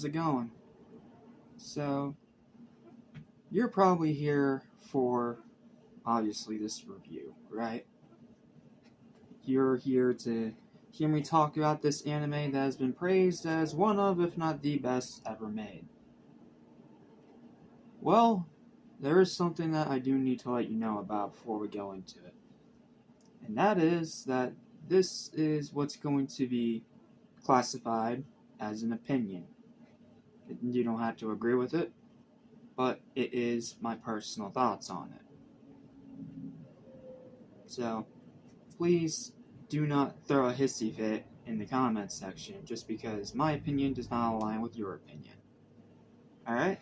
how's it going? So, you're probably here for, obviously, this review, right? You're here to hear me talk about this anime that has been praised as one of, if not the best ever made. Well, there is something that I do need to let you know about before we go into it. And that is that this is what's going to be classified as an opinion. You don't have to agree with it, but it is my personal thoughts on it. So, please do not throw a hissy fit in the comments section just because my opinion does not align with your opinion. Alright?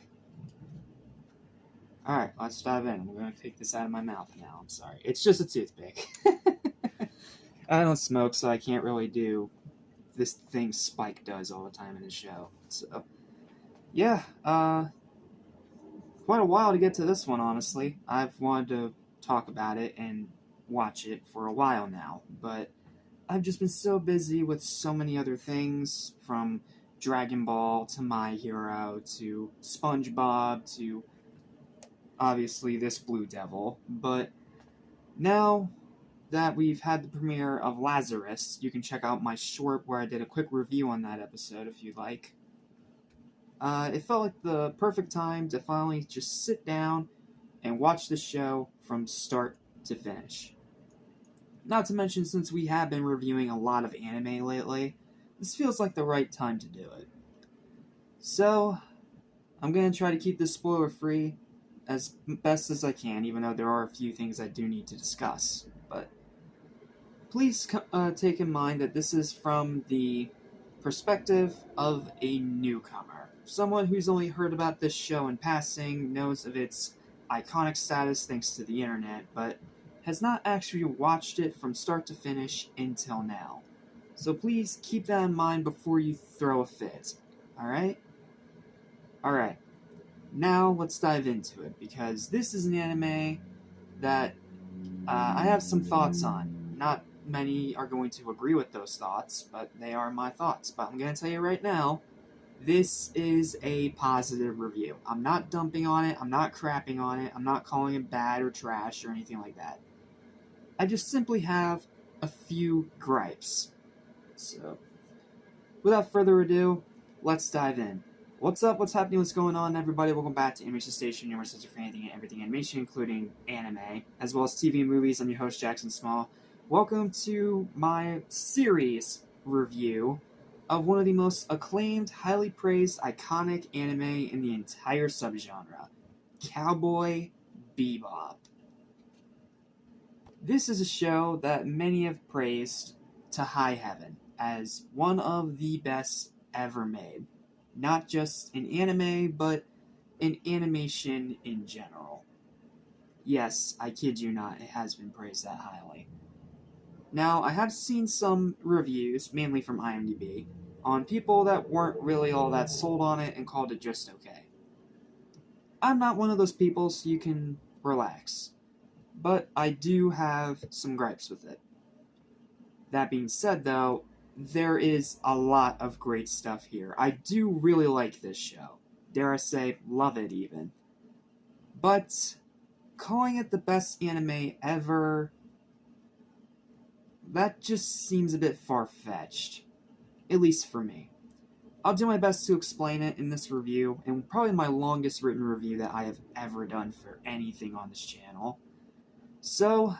Alright, let's dive in. We're going to take this out of my mouth now. I'm sorry. It's just a toothpick. I don't smoke, so I can't really do this thing Spike does all the time in his show. So, yeah, quite a while to get to this one, honestly. I've wanted to talk about it and watch it for a while now, but I've just been so busy with so many other things, from Dragon Ball to My Hero to SpongeBob to obviously this Blue Devil. But now that we've had the premiere of Lazarus, you can check out my short where I did a quick review on that episode if you'd like. It felt like the perfect time to finally just sit down and watch the show from start to finish. Not to mention, since we have been reviewing a lot of anime lately, this feels like the right time to do it. So, I'm going to try to keep this spoiler-free as best as I can, even though there are a few things I do need to discuss. But please take in mind that this is from the perspective of a newcomer. Someone who's only heard about this show in passing, knows of its iconic status thanks to the internet, but has not actually watched it from start to finish until now. So please keep that in mind before you throw a fit. Alright? Alright. Now let's dive into it, because this is an anime that I have some thoughts on. Not many are going to agree with those thoughts, but they are my thoughts. But I'm going to tell you right now, this is a positive review. I'm not dumping on it, I'm not crapping on it, I'm not calling it bad or trash or anything like that. I just simply have a few gripes. So, without further ado, let's dive in. What's up, what's happening, what's going on, everybody? Welcome back to Animation Station, your sister for anything and everything animation, including anime, as well as TV and movies. I'm your host, Jackson Small. Welcome to my series review of one of the most acclaimed, highly praised, iconic anime in the entire subgenre, Cowboy Bebop. This is a show that many have praised to high heaven as one of the best ever made. Not just in anime, but in animation in general. Yes, I kid you not, it has been praised that highly. Now, I have seen some reviews, mainly from IMDb, on people that weren't really all that sold on it and called it just okay. I'm not one of those people, so you can relax. But I do have some gripes with it. That being said, though, there is a lot of great stuff here. I do really like this show. Dare I say, love it even. But calling it the best anime ever, that just seems a bit far-fetched. At least for me. I'll do my best to explain it in this review, and probably my longest written review that I have ever done for anything on this channel. So,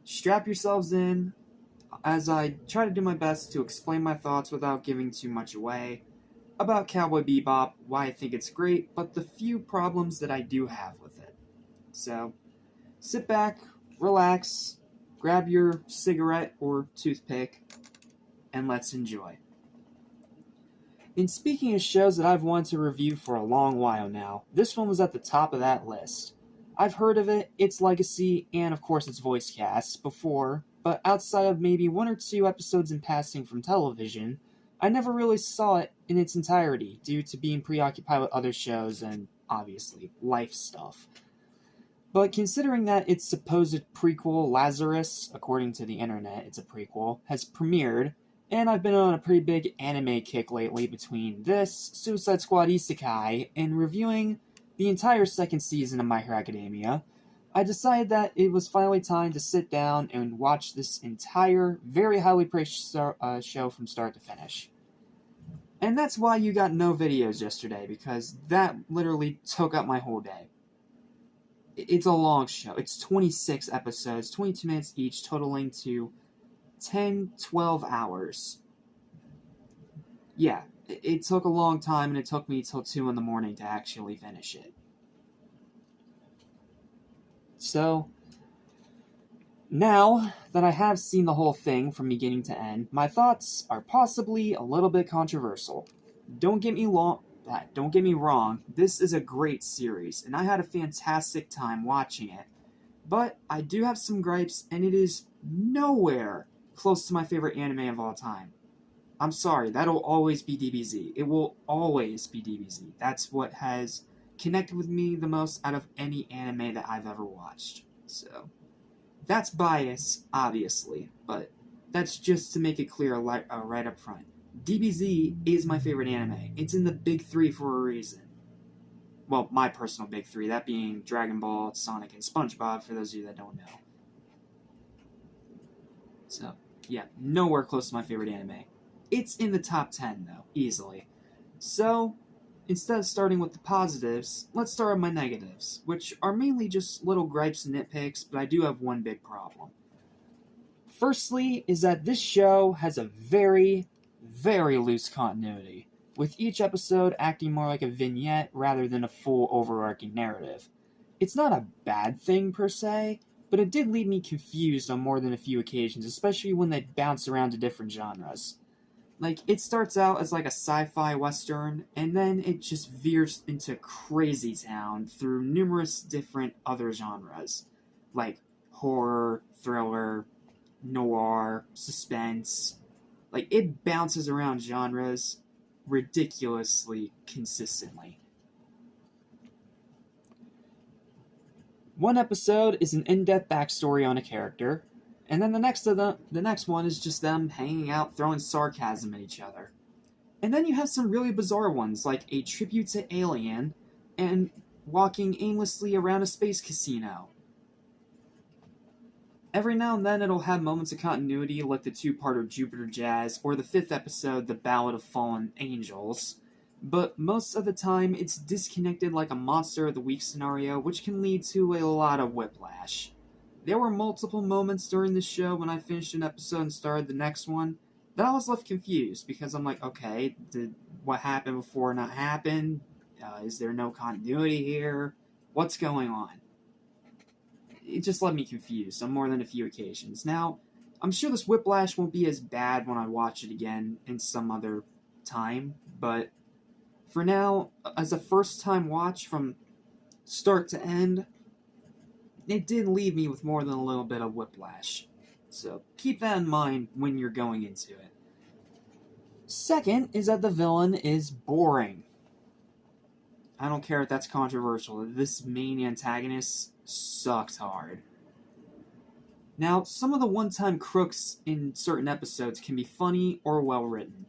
strap yourselves in as I try to do my best to explain my thoughts without giving too much away about Cowboy Bebop, why I think it's great, but the few problems that I do have with it. So, sit back, relax, grab your cigarette or toothpick, and let's enjoy. In speaking of shows that I've wanted to review for a long while now, this one was at the top of that list. I've heard of it, its legacy, and of course its voice cast before, but outside of maybe one or two episodes in passing from television, I never really saw it in its entirety due to being preoccupied with other shows and, obviously, life stuff. But considering that its supposed prequel, Lazarus, according to the internet, it's a prequel, has premiered, And I've been on a pretty big anime kick lately between this, Suicide Squad Isekai, and reviewing the entire second season of My Hero Academia. I decided that it was finally time to sit down and watch this entire, very highly praised show from start to finish. And that's why you got no videos yesterday, because that literally took up my whole day. It's a long show. It's 26 episodes, 22 minutes each, totaling to 10, 12 hours. Yeah, it took a long time, and it took me till 2 in the morning to actually finish it. So, now that I have seen the whole thing from beginning to end, my thoughts are possibly a little bit controversial. Don't get me wrong, this is a great series, and I had a fantastic time watching it. But I do have some gripes, and it is nowhere close to my favorite anime of all time. I'm sorry, that'll always be DBZ. It will always be DBZ. That's what has connected with me the most out of any anime that I've ever watched. So, that's bias, obviously, but that's just to make it clear right up front. DBZ is my favorite anime. It's in the big three for a reason. Well, my personal big three, that being Dragon Ball, Sonic, and SpongeBob, for those of you that don't know. So, yeah, nowhere close to my favorite anime. It's in the top 10, though, easily. So, instead of starting with the positives, let's start with my negatives, which are mainly just little gripes and nitpicks, but I do have one big problem. Firstly, is that this show has a very, very loose continuity, with each episode acting more like a vignette rather than a full overarching narrative. It's not a bad thing per se, but it did leave me confused on more than a few occasions, especially when they bounce around to different genres. Like, it starts out as like a sci-fi western, and then it just veers into crazy town through numerous different other genres, like horror, thriller, noir, suspense. Like, it bounces around genres ridiculously consistently. One episode is an in-depth backstory on a character, and then the next one is just them hanging out, throwing sarcasm at each other. And then you have some really bizarre ones, like a tribute to Alien, and walking aimlessly around a space casino. Every now and then it'll have moments of continuity, like the two-parter Jupiter Jazz, or the 5th episode, The Ballad of Fallen Angels. But most of the time, it's disconnected like a Monster of the Week scenario, which can lead to a lot of whiplash. There were multiple moments during the show when I finished an episode and started the next one that I was left confused, because I'm like, okay, did what happened before not happen? Is there no continuity here? What's going on? It just left me confused on more than a few occasions. Now, I'm sure this whiplash won't be as bad when I watch it again in some other time, but for now, as a first-time watch from start to end, it did leave me with more than a little bit of whiplash. So keep that in mind when you're going into it. Second is that the villain is boring. I don't care if that's controversial. This main antagonist sucked hard. Now, some of the one-time crooks in certain episodes can be funny or well-written,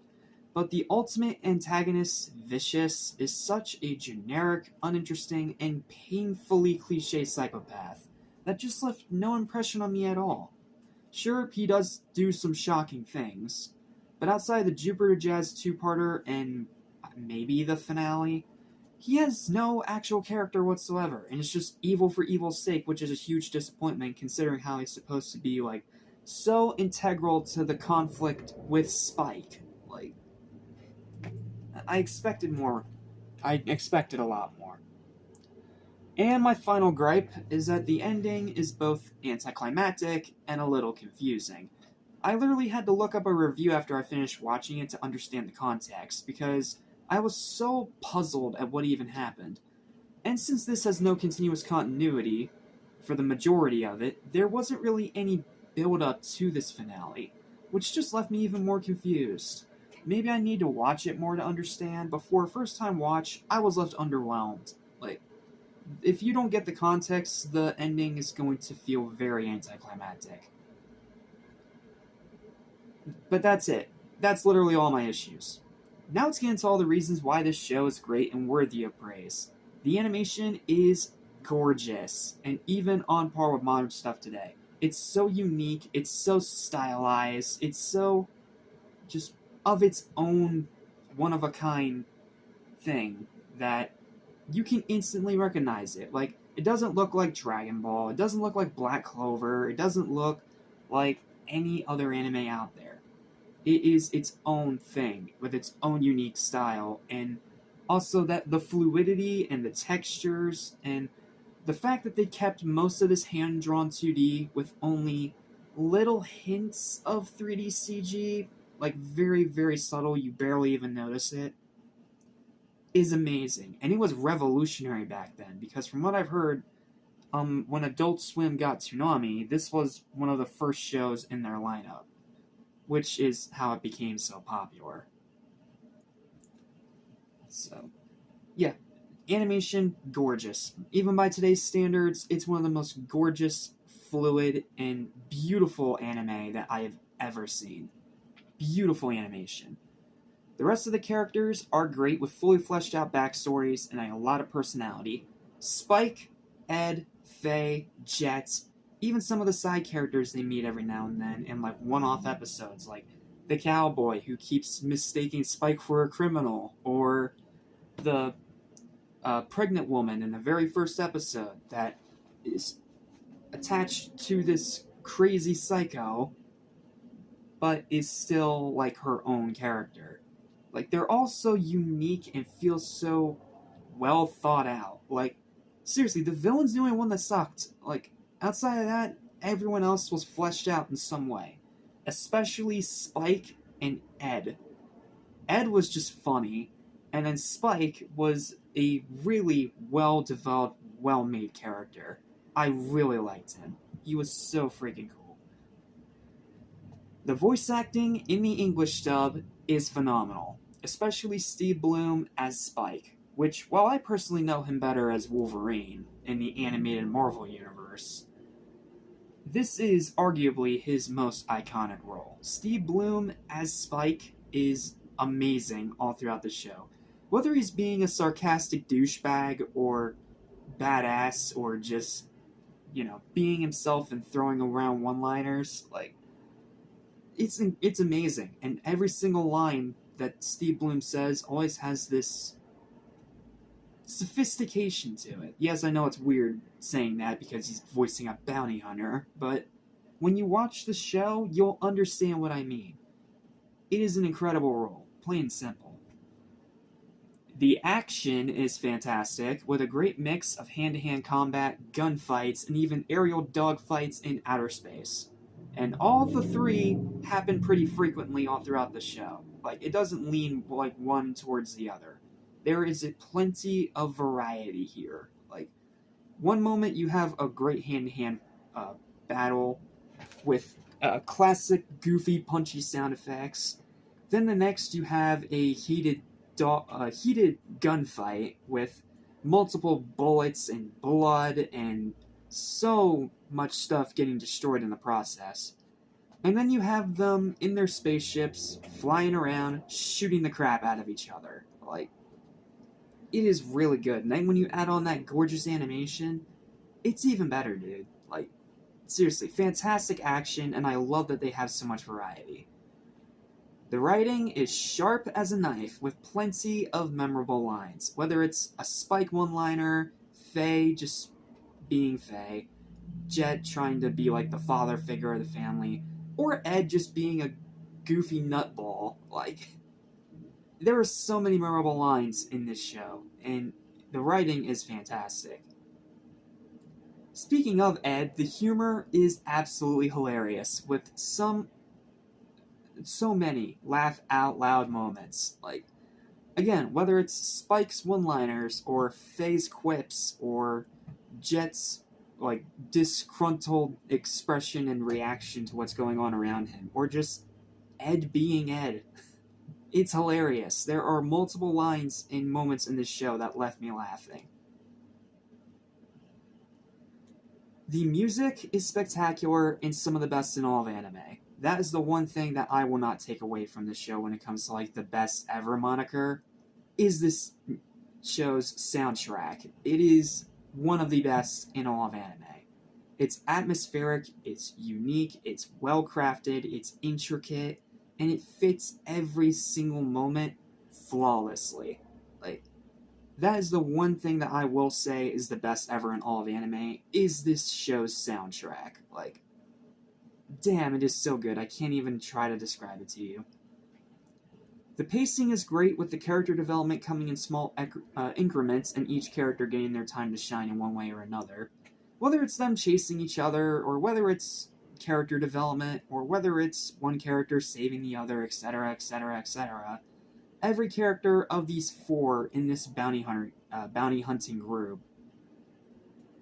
but the ultimate antagonist, Vicious, is such a generic, uninteresting, and painfully cliché psychopath that just left no impression on me at all. Sure, he does do some shocking things, but outside the Jupiter Jazz two-parter and maybe the finale, he has no actual character whatsoever, and it's just evil for evil's sake, which is a huge disappointment considering how he's supposed to be, like, so integral to the conflict with Spike. Like, I expected more. I expected a lot more. And my final gripe is that the ending is both anticlimactic and a little confusing. I literally had to look up a review after I finished watching it to understand the context, because I was so puzzled at what even happened. And since this has no continuous continuity, for the majority of it, there wasn't really any build-up to this finale, which just left me even more confused. Maybe I need to watch it more to understand, but for a first-time watch, I was left underwhelmed. Like, if you don't get the context, the ending is going to feel very anticlimactic. But that's it. that's literally all my issues. Now let's get into all the reasons why this show is great and worthy of praise. The animation is gorgeous, and even on par with modern stuff today. It's so unique, it's so stylized, it's so just of its own one-of-a-kind thing that you can instantly recognize it. Like, it doesn't look like Dragon Ball, it doesn't look like Black Clover, it doesn't look like any other anime out there. It is its own thing with its own unique style, and also that the fluidity and the textures and the fact that they kept most of this hand-drawn 2D with only little hints of 3D CG, like very, very subtle, you barely even notice it, is amazing. And it was revolutionary back then, because from what I've heard, when Adult Swim got Toonami, this was one of the first shows in their lineup, which is how it became so popular. So, yeah, animation, gorgeous. Even by today's standards, it's one of the most gorgeous, fluid, and beautiful anime that I have ever seen. Beautiful animation. The rest of the characters are great with fully fleshed out backstories and a lot of personality. Spike, Ed, Faye, Jet, even some of the side characters they meet every now and then in like one-off episodes, like the cowboy who keeps mistaking Spike for a criminal, or the pregnant woman in the very first episode that is attached to this crazy psycho, but is still like her own character. Like, they're all so unique and feel so well thought out. Like, seriously, the villain's the only one that sucked. Like, outside of that, everyone else was fleshed out in some way. Especially Spike and Ed. Ed was just funny, and then Spike was a really well-developed, well-made character. I really liked him. He was so freaking cool. The voice acting in the English dub is phenomenal, especially Steve Blum as Spike, which, while I personally know him better as Wolverine in the animated Marvel universe, this is arguably his most iconic role. Steve Blum as Spike is amazing all throughout the show. Whether he's being a sarcastic douchebag or badass or just, being himself and throwing around one-liners, like, it's amazing. And every single line that Steve Blum says always has this sophistication to it. Yes, I know it's weird saying that because he's voicing a bounty hunter, but when you watch the show, you'll understand what I mean. It is an incredible role, plain and simple. The action is fantastic, with a great mix of hand-to-hand combat, gunfights, and even aerial dogfights in outer space. And all the three happen pretty frequently all throughout the show. Like, it doesn't lean like one towards the other. There is plenty of variety here. Like, one moment you have a great hand-to-hand battle with classic goofy punchy sound effects. Then the next you have a heated gunfight with multiple bullets and blood and so much stuff getting destroyed in the process. And then you have them in their spaceships, flying around, shooting the crap out of each other. Like, it is really good. And then when you add on that gorgeous animation, it's even better, dude. Like, seriously, fantastic action, and I love that they have so much variety. The writing is sharp as a knife, with plenty of memorable lines. Whether it's a Spike one-liner, Faye just being Faye, Jet trying to be like the father figure of the family, or Ed just being a goofy nutball. Like, there are so many memorable lines in this show, and the writing is fantastic. Speaking of Ed, the humor is absolutely hilarious, with so many laugh out loud moments. Like, again, whether it's Spike's one-liners, or Faye's quips, or Jet's like disgruntled expression and reaction to what's going on around him, or just Ed being Ed. It's hilarious. There are multiple lines and moments in this show that left me laughing. The music is spectacular and some of the best in all of anime. That is the one thing that I will not take away from the show when it comes to like the best ever moniker, is this show's soundtrack. It is one of the best in all of anime. It's atmospheric, it's unique, it's well crafted, it's intricate, and it fits every single moment flawlessly. Like, that is the one thing that I will say is the best ever in all of anime, is this show's soundtrack. Like, damn, it is so good. I can't even try to describe it to you. The pacing is great, with the character development coming in small increments and each character getting their time to shine in one way or another. Whether it's them chasing each other, or whether it's character development, or whether it's one character saving the other, etc., etc., etc., every character of these four in this bounty hunting group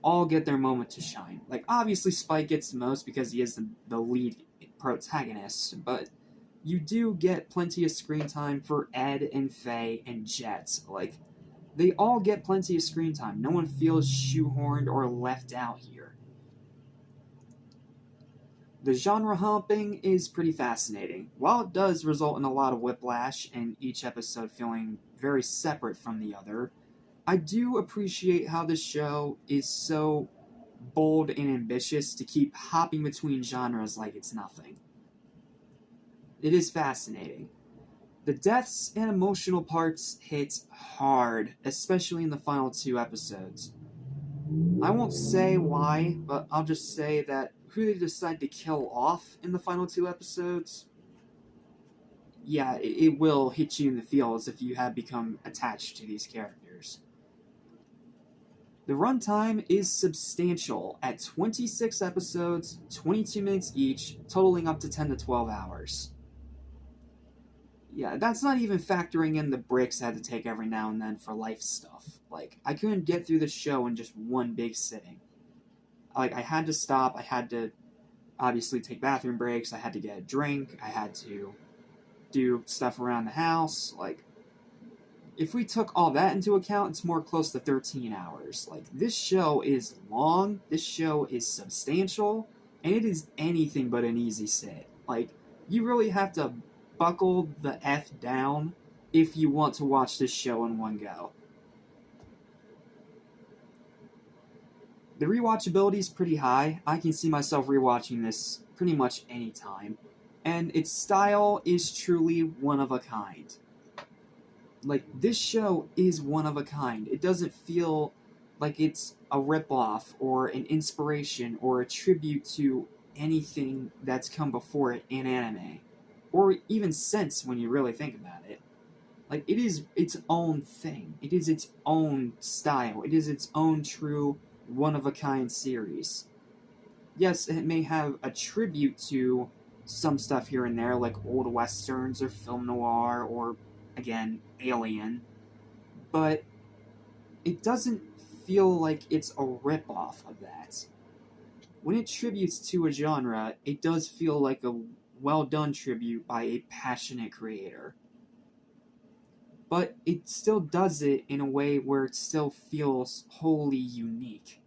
all get their moment to shine. Like, obviously Spike gets the most because he is the lead protagonist, but you do get plenty of screen time for Ed and Faye and Jet. Like, they all get plenty of screen time. No one feels shoehorned or left out here. The genre hopping is pretty fascinating. While it does result in a lot of whiplash and each episode feeling very separate from the other, I do appreciate how this show is so bold and ambitious to keep hopping between genres like it's nothing. It is fascinating. The deaths and emotional parts hit hard, especially in the final 2 episodes. I won't say why, but I'll just say that who they decide to kill off in the final 2 episodes, yeah, it will hit you in the feels if you have become attached to these characters. The runtime is substantial at 26 episodes, 22 minutes each, totaling up to 10 to 12 hours. Yeah, that's not even factoring in the breaks I had to take every now and then for life stuff. Like, I couldn't get through the show in just one big sitting. Like, I had to stop, I had to obviously take bathroom breaks, I had to get a drink, I had to do stuff around the house. Like, if we took all that into account, it's more close to 13 hours. Like, this show is long, this show is substantial, and it is anything but an easy sit. Like, you really have to buckle the F down if you want to watch this show in one go. The rewatchability is pretty high. I can see myself rewatching this pretty much any time. And its style is truly one of a kind. Like, this show is one of a kind. It doesn't feel like it's a ripoff or an inspiration or a tribute to anything that's come before it in anime. Or even since, when you really think about it. Like, it is its own thing. It is its own style. It is its own true one-of-a-kind series. Yes, it may have a tribute to some stuff here and there, like old westerns or film noir or, again, Alien, but it doesn't feel like it's a ripoff of that. When it tributes to a genre, it does feel like a well-done tribute by a passionate creator. But it still does it in a way where it still feels wholly unique.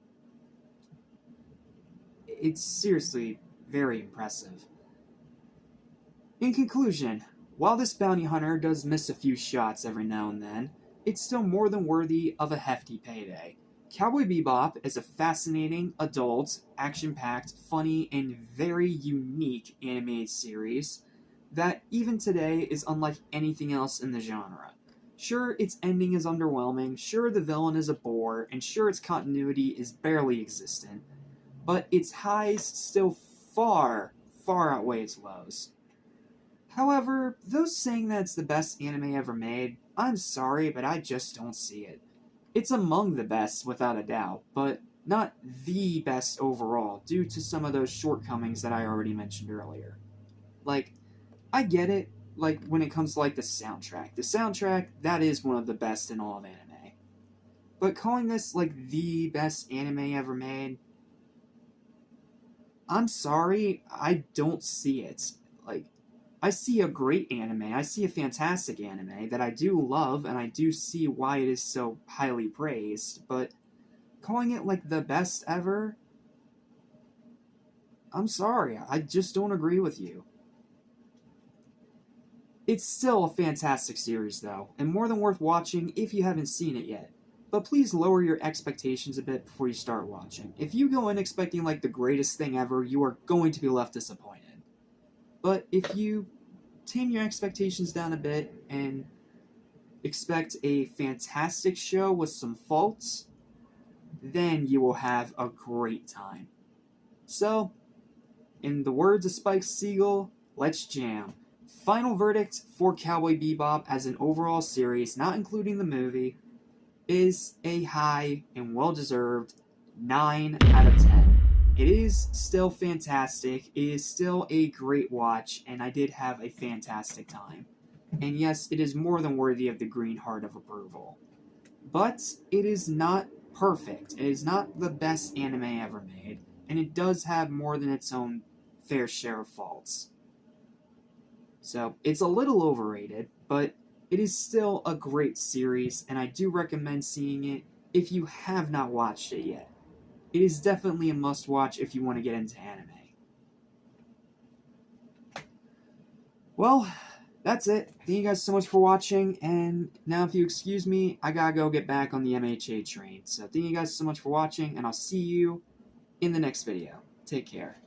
It's seriously very impressive. In conclusion, while this bounty hunter does miss a few shots every now and then, it's still more than worthy of a hefty payday. Cowboy Bebop is a fascinating, adult, action-packed, funny, and very unique animated series that even today is unlike anything else in the genre. Sure, its ending is underwhelming, sure the villain is a bore, and sure its continuity is barely existent, but its highs still far, far outweigh its lows. However, those saying that it's the best anime ever made, I'm sorry, but I just don't see it. It's among the best, without a doubt, but not the best overall, due to some of those shortcomings that I already mentioned earlier. Like, I get it, like, when it comes to, like, the soundtrack. The soundtrack, that is one of the best in all of anime. But calling this, like, the best anime ever made, I'm sorry, I don't see it. Like, I see a great anime, I see a fantastic anime that I do love, and I do see why it is so highly praised, but calling it, like, the best ever, I'm sorry, I just don't agree with you. It's still a fantastic series, though, and more than worth watching if you haven't seen it yet. But please lower your expectations a bit before you start watching. If you go in expecting like the greatest thing ever, you are going to be left disappointed. But if you tame your expectations down a bit and expect a fantastic show with some faults, then you will have a great time. So, in the words of Spike Siegel, let's jam. Final verdict for Cowboy Bebop as an overall series, not including the movie, is a high and well-deserved 9 out of 10. It is still fantastic, it is still a great watch, and I did have a fantastic time. And yes, it is more than worthy of the green heart of approval. But it is not perfect. It is not the best anime ever made, and it does have more than its own fair share of faults. So, it's a little overrated, but it is still a great series, and I do recommend seeing it if you have not watched it yet. It is definitely a must-watch if you want to get into anime. Well, that's it. Thank you guys so much for watching, and now if you excuse me, I gotta go get back on the MHA train. So thank you guys so much for watching, and I'll see you in the next video. Take care.